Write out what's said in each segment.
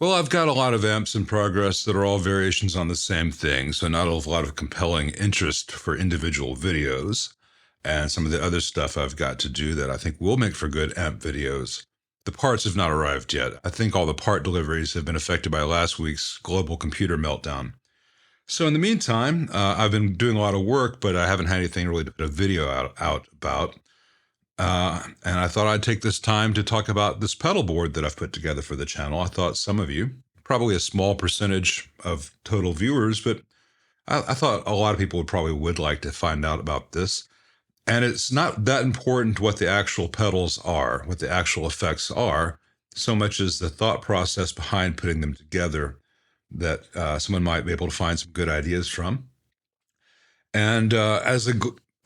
Well, I've got a lot of amps in progress that are all variations on the same thing, so not a lot of compelling interest for individual videos. And some of the other stuff I've got to do that I think will make for good amp videos. The parts have not arrived yet. I think all the part deliveries have been affected by last week's global computer meltdown. So in the meantime, I've been doing a lot of work, but I haven't had anything really to put a video out about. And I thought I'd take this time to talk about this pedal board that I've put together for the channel. I thought some of you, probably a small percentage of total viewers, but I thought a lot of people would like to find out about this. And it's not that important what the actual pedals are, what the actual effects are, so much as the thought process behind putting them together that someone might be able to find some good ideas from. And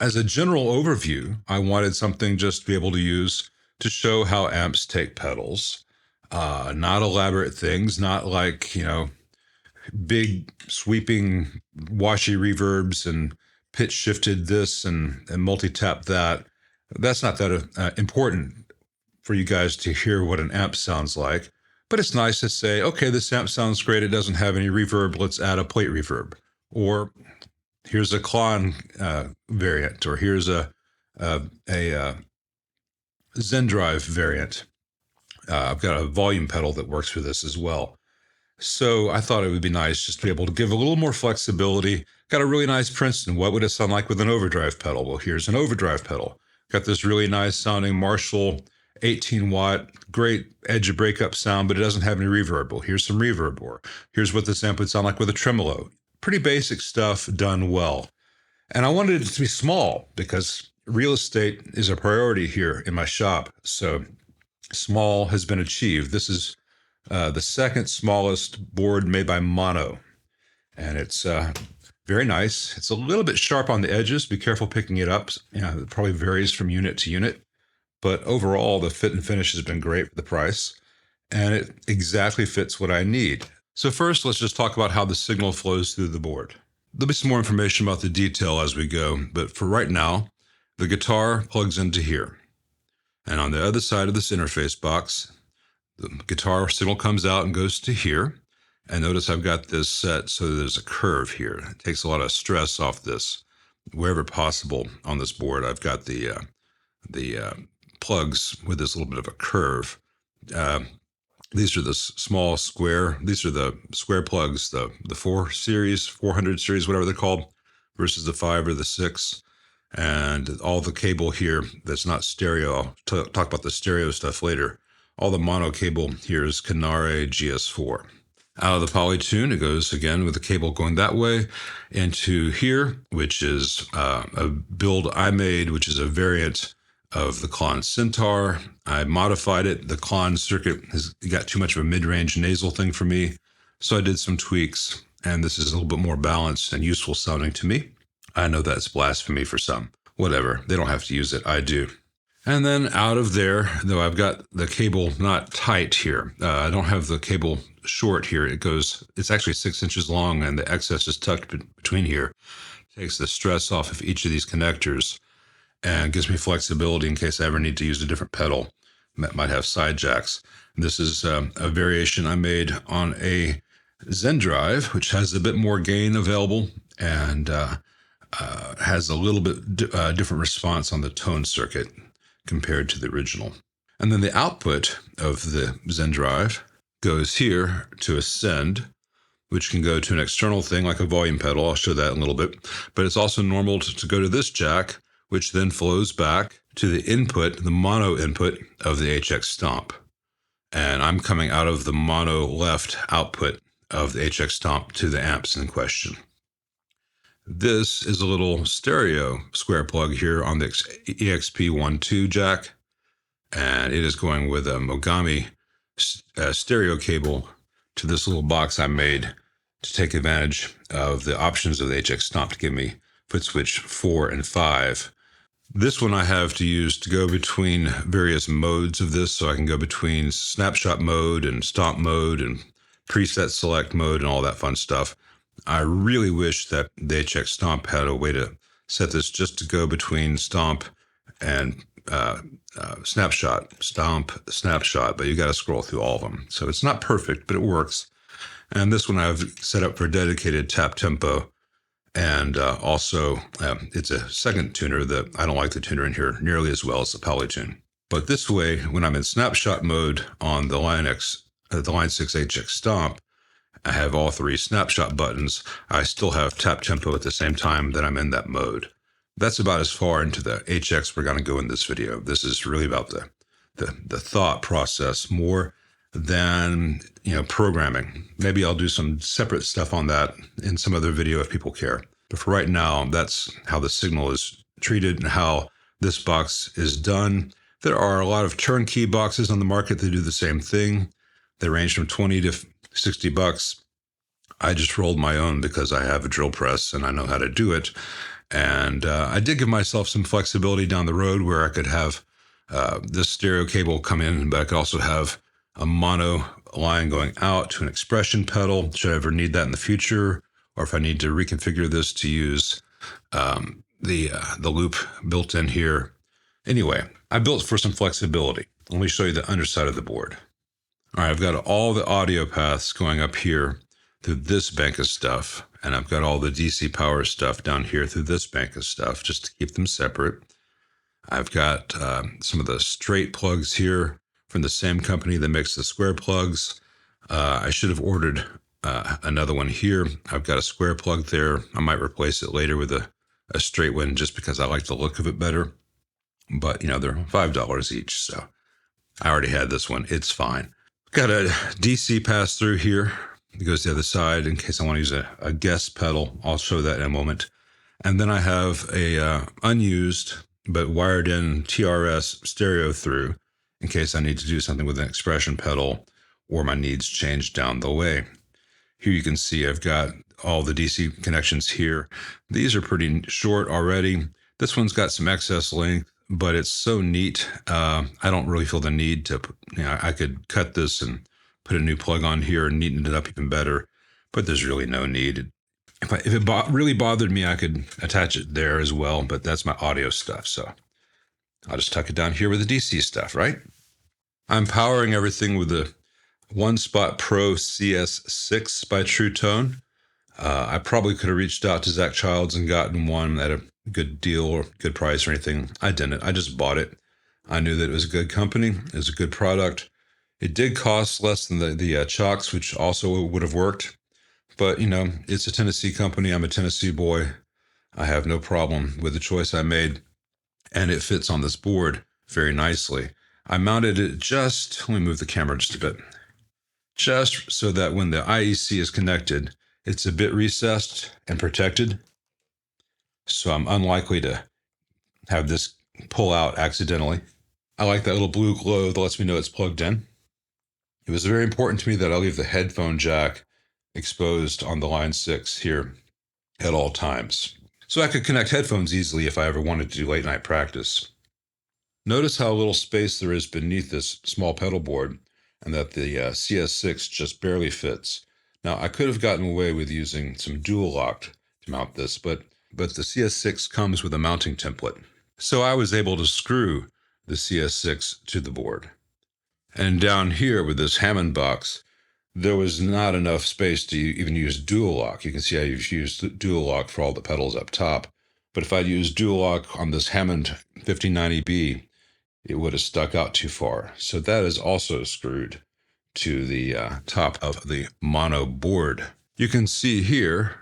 as a general overview, I wanted something just to be able to use to show how amps take pedals. Not elaborate things, not like, big sweeping washy reverbs and pitch shifted this and multi-tap that. That's not that important for you guys to hear what an amp sounds like. But it's nice to say, okay, this amp sounds great. It doesn't have any reverb. Let's add a plate reverb. Or here's a Klon variant, or here's a Zen Drive variant. I've got a volume pedal that works for this as well. So I thought it would be nice just to be able to give a little more flexibility. Got a really nice Princeton. What would it sound like with an overdrive pedal? Well, here's an overdrive pedal. Got this really nice sounding Marshall 18 watt, great edge of breakup sound, but it doesn't have any reverb. Well, here's some reverb. Or here's what this amp would sound like with a tremolo. Pretty basic stuff done well. And I wanted it to be small because real estate is a priority here in my shop. So small has been achieved. This is the second smallest board made by Mono. And it's very nice. It's a little bit sharp on the edges. Be careful picking it up. It probably varies from unit to unit. But overall, the fit and finish has been great for the price. And it exactly fits what I need. So first, let's just talk about how the signal flows through the board. There'll be some more information about the detail as we go, but for right now, the guitar plugs into here. And on the other side of this interface box, the guitar signal comes out and goes to here. And notice I've got this set so there's a curve here. It takes a lot of stress off this wherever possible on this board. I've got the plugs with this little bit of a curve. These are the small square. These are the square plugs, the 400 series, whatever they're called, versus the 5 or the 6. And all the cable here that's not stereo. I'll talk about the stereo stuff later. All the mono cable here is Canare GS4. Out of the Polytune, it goes again with the cable going that way into here, which is a build I made, which is a variant of the Klon Centaur. I modified it. The Klon circuit has got too much of a mid-range nasal thing for me, so I did some tweaks, and this is a little bit more balanced and useful sounding to me. I know that's blasphemy for some. Whatever, they don't have to use it, I do. And then out of there, though I've got the cable not tight here. I don't have the cable short here. It's actually 6 inches long, and the excess is tucked between here. Takes the stress off of each of these connectors and gives me flexibility in case I ever need to use a different pedal. Might have side jacks. This is a variation I made on a Zen Drive, which has a bit more gain available and has a little bit different response on the tone circuit compared to the original. And then the output of the Zen Drive goes here to a Thsinde, which can go to an external thing like a volume pedal. I'll show that in a little bit. But it's also normal to go to this jack, which then flows back to the input, the mono input of the HX Stomp. And I'm coming out of the mono left output of the HX Stomp to the amps in question. This is a little stereo square plug here on the EXP12 jack, and it is going with a Mogami stereo cable to this little box I made to take advantage of the options of the HX Stomp to give me foot switch 4 and 5. This one I have to use to go between various modes of this, so I can go between snapshot mode and stomp mode and preset select mode and all that fun stuff. I really wish that the HX Stomp had a way to set this just to go between stomp and stomp snapshot, but you got to scroll through all of them. So it's not perfect, but it works. And this one I've set up for dedicated tap tempo. And also, it's a second tuner that I don't like the tuner in here nearly as well as the Polytune. But this way, when I'm in snapshot mode on the Line 6 HX Stomp, I have all three snapshot buttons. I still have tap tempo at the same time that I'm in that mode. That's about as far into the HX we're going to go in this video. This is really about the thought process more than programming. Maybe I'll do some separate stuff on that in some other video if people care. But for right now, that's how the signal is treated and how this box is done. There are a lot of turnkey boxes on the market that do the same thing. They range from 20 to 60 bucks. I just rolled my own because I have a drill press and I know how to do it. And I did give myself some flexibility down the road where I could have this stereo cable come in, but I could also have a mono line going out to an expression pedal, should I ever need that in the future, or if I need to reconfigure this to use the loop built in here. Anyway, I built for some flexibility. Let me show you the underside of the board. All right, I've got all the audio paths going up here through this bank of stuff, and I've got all the DC power stuff down here through this bank of stuff, just to keep them separate. I've got some of the straight plugs here from the same company that makes the square plugs. I should have ordered another one here. I've got a square plug there. I might replace it later with a straight one just because I like the look of it better. But, they're $5 each, so I already had this one. It's fine. Got a DC pass-through here. It goes to the other side in case I want to use a guest pedal. I'll show that in a moment. And then I have a unused but wired in TRS stereo through in case I need to do something with an expression pedal or my needs change down the way. Here you can see I've got all the DC connections here. These are pretty short already. This one's got some excess length, but it's so neat. I don't really feel the need to, I could cut this and put a new plug on here and neaten it up even better, but there's really no need. If it really bothered me, I could attach it there as well, but that's my audio stuff. So I'll just tuck it down here with the DC stuff, right? I'm powering everything with the One Spot Pro CS6 by True Tone. I probably could have reached out to Zach Childs and gotten one at a good deal or good price or anything. I didn't. I just bought it. I knew that it was a good company. It was a good product. It did cost less than the Chocks, which also would have worked. But, it's a Tennessee company. I'm a Tennessee boy. I have no problem with the choice I made. And it fits on this board very nicely. I mounted it let me move the camera just a bit, just so that when the IEC is connected, it's a bit recessed and protected. So I'm unlikely to have this pull out accidentally. I like that little blue glow that lets me know it's plugged in. It was very important to me that I leave the headphone jack exposed on the Line 6 here at all times, so I could connect headphones easily if I ever wanted to do late night practice. Notice how little space there is beneath this small pedal board and that the CS6 just barely fits. Now, I could have gotten away with using some dual lock to mount this, but the CS6 comes with a mounting template. So I was able to screw the CS6 to the board. And down here with this Hammond box, there was not enough space to even use dual lock. You can see I've used dual lock for all the pedals up top. But if I'd used dual lock on this Hammond 1590B, it would have stuck out too far. So that is also screwed to the top of the mono board. You can see here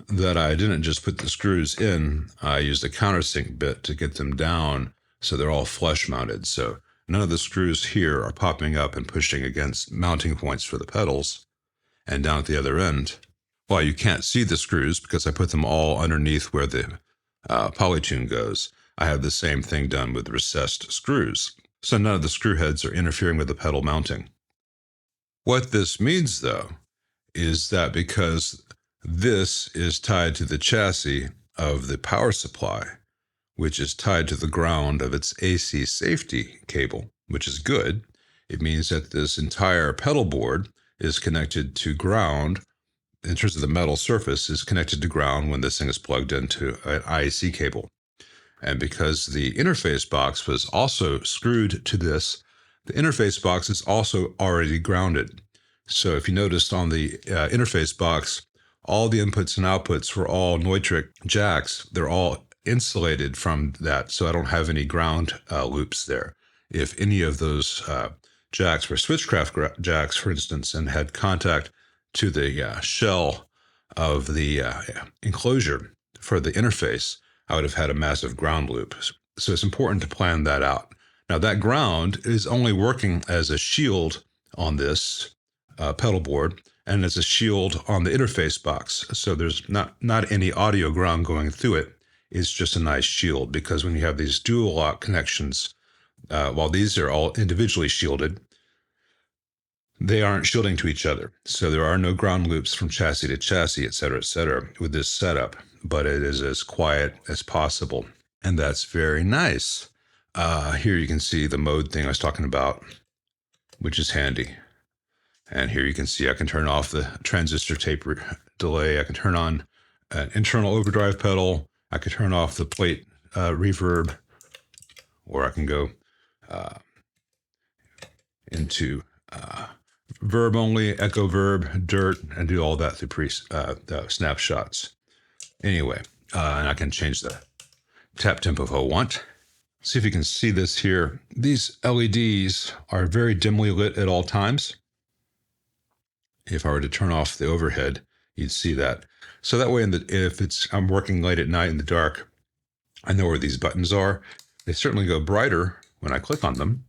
that I didn't just put the screws in. I used a countersink bit to get them down so they're all flush mounted. So none of the screws here are popping up and pushing against mounting points for the pedals. And down at the other end, well, you can't see the screws because I put them all underneath where the Polytune goes. I have the same thing done with recessed screws. So none of the screw heads are interfering with the pedal mounting. What this means, though, is that because this is tied to the chassis of the power supply, which is tied to the ground of its AC safety cable, which is good. It means that this entire pedal board is connected to ground, in terms of the metal surface, is connected to ground when this thing is plugged into an IEC cable. And because the interface box was also screwed to this, the interface box is also already grounded. So if you noticed on the interface box, all the inputs and outputs were all Neutrik jacks. They're all insulated from that, so I don't have any ground loops there. If any of those jacks were switchcraft jacks, for instance, and had contact to the shell of the enclosure for the interface, I would have had a massive ground loop. So it's important to plan that out. Now that ground is only working as a shield on this pedal board and as a shield on the interface box. So there's not any audio ground going through it. It's just a nice shield, because when you have these dual lock connections, while these are all individually shielded, they aren't shielding to each other. So there are no ground loops from chassis to chassis, et cetera, with this setup, but it is as quiet as possible. And that's very nice. Here you can see the mode thing I was talking about, which is handy. And here you can see I can turn off the transistor tape delay. I can turn on an internal overdrive pedal. I can turn off the plate reverb, or I can go into verb only, echo verb, dirt, and do all that through the snapshots. Anyway, and I can change the tap tempo if I want. See if you can see this here. These LEDs are very dimly lit at all times. If I were to turn off the overhead, you'd see that. So that way, if I'm working late at night in the dark, I know where these buttons are. They certainly go brighter when I click on them,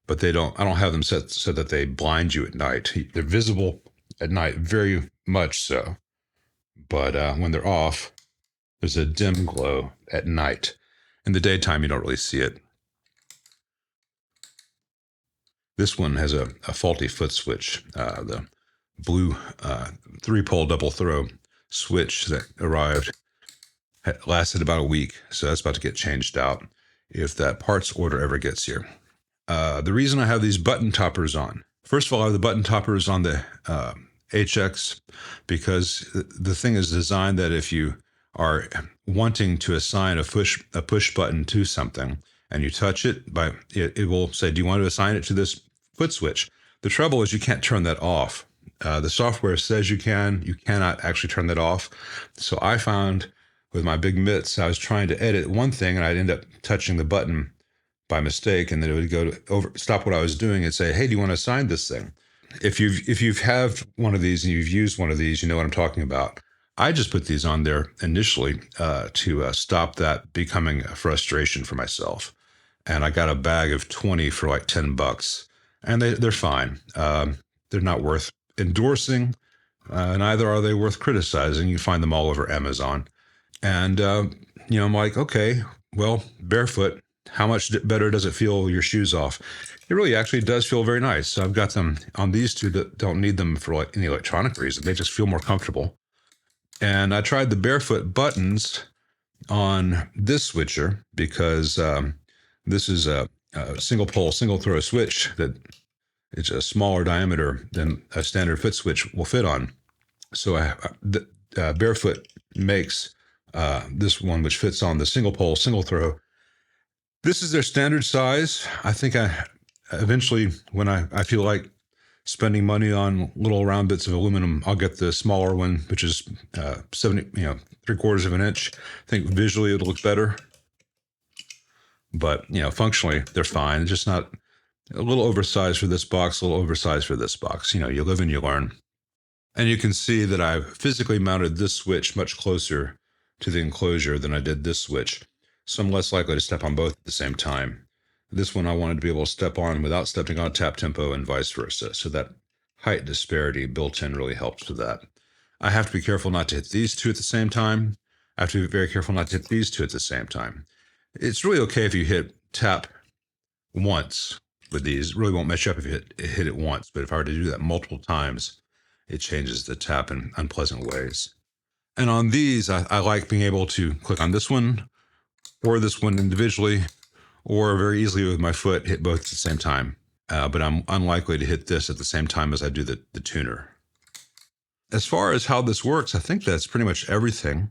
but I don't have them set so that they blind you at night. They're visible at night, very much so. But when they're off, there's a dim glow at night. In the daytime, you don't really see it. This one has a faulty foot switch. The blue 3-pole double throw switch that arrived lasted about a week, so that's about to get changed out if that parts order ever gets here. The reason I have these button toppers on, first of all, I have the button toppers on the HX because the thing is designed that if you are wanting to assign a push button to something and you touch it, it will say, do you want to assign it to this foot switch? The trouble is you can't turn that off. The software says you cannot actually turn that off. So I found with my big mitts, I was trying to edit one thing and I'd end up touching the button by mistake, and then it would go to stop what I was doing and say, hey, do you want to assign this thing? If you've have one of these and you've used one of these, you know what I'm talking about. I just put these on there initially to stop that becoming a frustration for myself. And I got a bag of 20 for like $10, and they're fine. They're not worth endorsing, neither are they worth criticizing. You find them all over Amazon. And, I'm like, okay, well, barefoot, how much better does it feel with your shoes off? It really actually does feel very nice. So I've got them on these two that don't need them for like any electronic reason. They just feel more comfortable. And I tried the barefoot buttons on this switcher because this is a single pole, single throw switch that it's a smaller diameter than a standard foot switch will fit on. So barefoot makes this one, which fits on the single pole, single throw. This is their standard size. I think eventually, when I feel like spending money on little round bits of aluminum, I'll get the smaller one, which is 3/4 of an inch. I think visually it'll look better, but functionally they're fine. It's just not a little oversized for this box, a little oversized for this box. You live and you learn. And you can see that I've physically mounted this switch much closer to the enclosure than I did this switch. So I'm less likely to step on both at the same time. This one I wanted to be able to step on without stepping on tap tempo and vice versa. So that height disparity built in really helps with that. I have to be careful not to hit these two at the same time. I have to be very careful not to hit these two at the same time. It's really okay if you hit tap once with these. It really won't mess you up if you hit it once. But if I were to do that multiple times, it changes the tap in unpleasant ways. And on these, I like being able to click on this one or this one individually, or very easily with my foot hit both at the same time. But I'm unlikely to hit this at the same time as I do the tuner. As far as how this works, I think that's pretty much everything.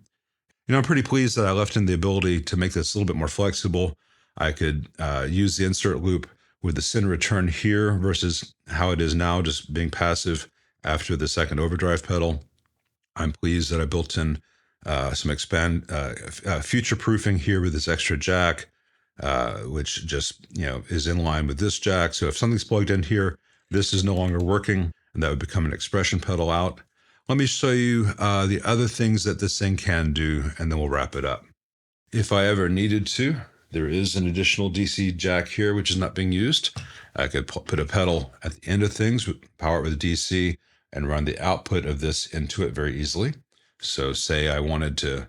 I'm pretty pleased that I left in the ability to make this a little bit more flexible. I could use the insert loop with the Thsinde return here versus how it is now, just being passive after the second overdrive pedal. I'm pleased that I built in some future proofing here with this extra jack, which just is in line with this jack. So if something's plugged in here, this is no longer working, and that would become an expression pedal out. Let me show you the other things that this thing can do, and then we'll wrap it up. If I ever needed to, there is an additional DC jack here, which is not being used. I could put a pedal at the end of things, power it with DC, and run the output of this into it very easily. So say I wanted to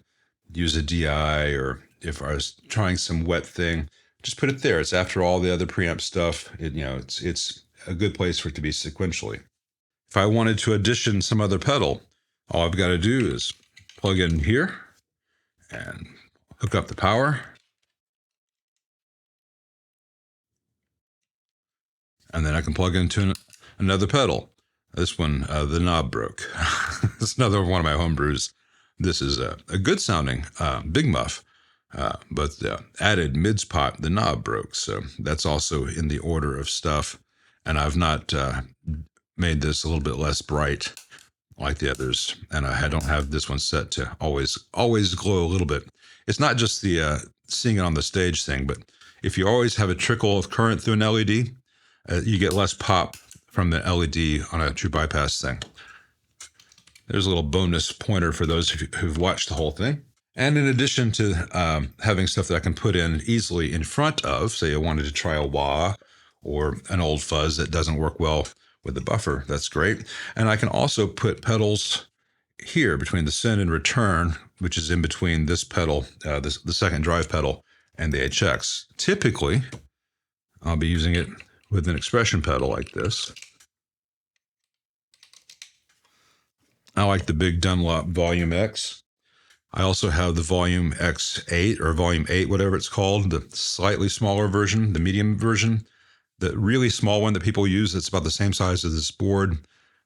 use a DI, or if I was trying some wet thing, just put it there. It's after all the other preamp stuff. It's a good place for it to be sequentially. If I wanted to addition some other pedal, all I've got to do is plug in here and hook up the power. And then I can plug into another pedal. This one, the knob broke. This is another one of my homebrews. This is a good sounding Big Muff, but the added mids pot, the knob broke. So that's also in the order of stuff. And I've not made this a little bit less bright like the others. And I don't have this one set to always glow a little bit. It's not just the seeing it on the stage thing, but if you always have a trickle of current through an LED, you get less pop from the LED on a true bypass thing. There's a little bonus pointer for those who've watched the whole thing. And in addition to having stuff that I can put in easily in front of, say I wanted to try a wah or an old fuzz that doesn't work well with the buffer, that's great. And I can also put pedals here between the send and return, which is in between this pedal, the second drive pedal, and the HX. Typically, I'll be using it with an expression pedal like this. I like the big Dunlop Volume X. I also have the Volume X8 or Volume 8, whatever it's called, the slightly smaller version, the medium version, the really small one that people use that's about the same size as this board.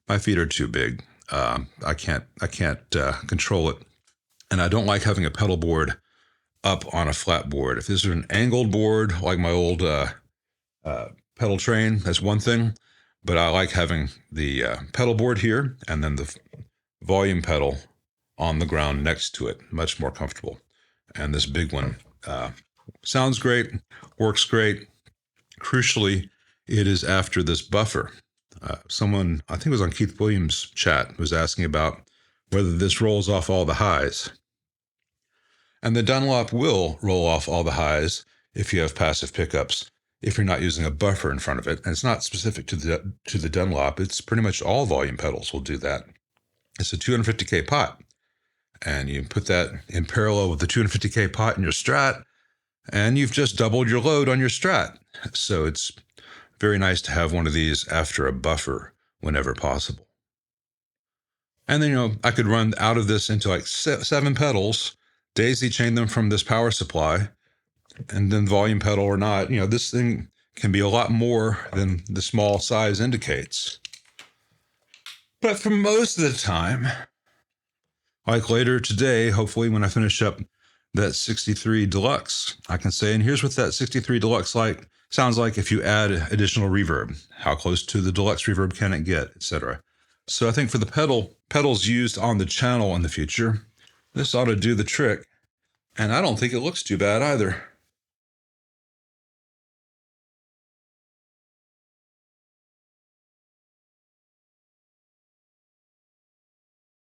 My feet are too big. I can't control it. And I don't like having a pedal board up on a flat board. If this is an angled board like my old pedal train, that's one thing. But I like having the pedal board here and then the volume pedal on the ground next to it. Much more comfortable. And this big one sounds great, works great. Crucially, it is after this buffer. Someone, I think it was on Keith Williams' chat, was asking about whether this rolls off all the highs. And the Dunlop will roll off all the highs if you have passive pickups, if you're not using a buffer in front of it. And it's not specific to the Dunlop. It's pretty much all volume pedals will do that. It's a 250K pot. And you put that in parallel with the 250K pot in your Strat, and you've just doubled your load on your Strat. So it's very nice to have one of these after a buffer whenever possible. And then, I could run out of this into like 7 pedals, daisy chain them from this power supply, and then volume pedal or not, this thing can be a lot more than the small size indicates. But for most of the time, like later today, hopefully when I finish up that 63 Deluxe, I can say, and here's what that 63 Deluxe sounds like if you add additional reverb. How close to the Deluxe reverb can it get, etc. So I think for the pedals used on the channel in the future, this ought to do the trick. And I don't think it looks too bad either.